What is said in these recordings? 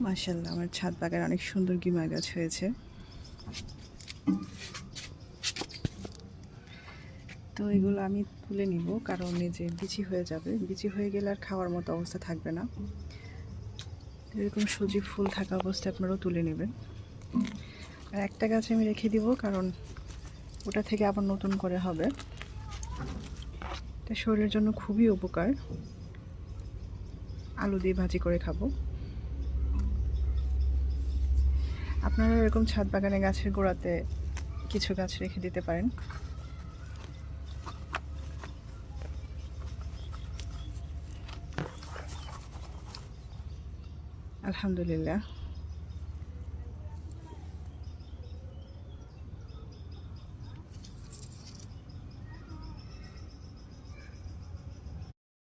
মাশাআল্লাহ, আমার ছাদ বাগানে অনেক সুন্দর গিমা গাছ হয়েছে। তো এগুলো আমি তুলে নিব, কারণ এই যে বিচি হয়ে যাবে, বিচি হয়ে গেলে আর খাওয়ার মতো অবস্থা থাকবে না। এরকম সজীব ফুল থাকা অবস্থায় আপনারাও তুলে নেবেন। আর একটা গাছ আমি রেখে দিব, কারণ ওটা থেকে আবার নতুন করে হবে। এটা শরীরের জন্য খুবই উপকার। আলু দিয়ে ভাজি করে খাবো। আপনারা এরকম ছাদ বাগানে গাছের গোড়াতে কিছু গাছ রেখে দিতে পারেন। আলহামদুলিল্লাহ।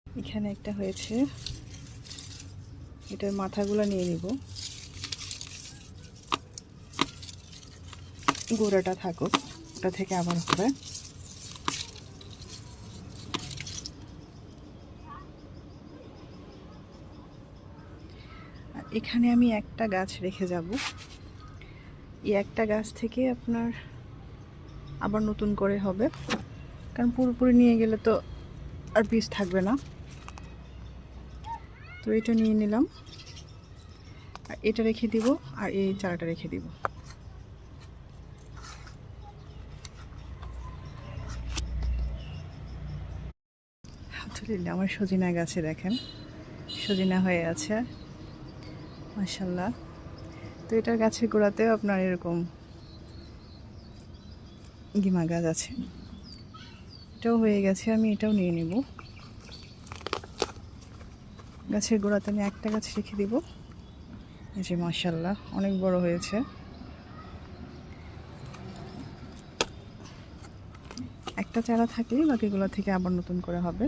এখানে একটা হয়েছে, এটার মাথাগুলো নিয়ে নিব, গোড়াটা থাকুক, ওটা থেকে আবার হবে। এখানে আমি একটা গাছ রেখে যাব। এই একটা গাছ থেকে আপনার আবার নতুন করে হবে, কারণ পুরোপুরি নিয়ে গেলে তো আর বীজ থাকবে না। তো এটা নিয়ে নিলাম, আর এটা রেখে দিব, আর এই চারাটা রেখে দিব। আলহামদুলিল্লাহ, আমার সজিনা গাছে দেখেন সজিনা হয়ে আছে, মাশাআল্লাহ। তো এটার গাছের গোড়াতেও আপনার এরকম গিমা গাছ আছে, এটাও হয়ে গেছে। আমি এটাও নিয়ে নেব। গাছের গোড়াতে আমি একটা গাছ রেখে দিব। এই যে মাশাআল্লাহ, অনেক বড় হয়েছে। একটা চারা থাকলেই বাকিগুলো থেকে আবার নতুন করে হবে।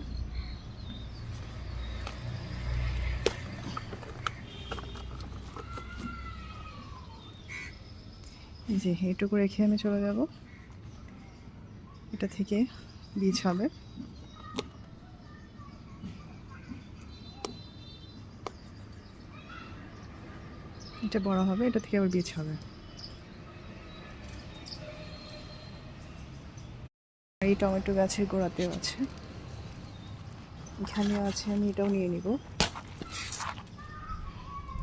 এই যে এইটুকু রেখে আমি চলে যাব, এটা থেকে বীজ হবে। এটা বড় হবে, এটা থেকে আবার বীজ হবে। এই টমেটো গাছের গোড়াতেও আছে, এখানেও আছে, আমি এটাও নিয়ে নিব।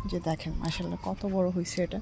যে দেখেন মাশাআল্লাহ কত বড় হয়েছে এটা।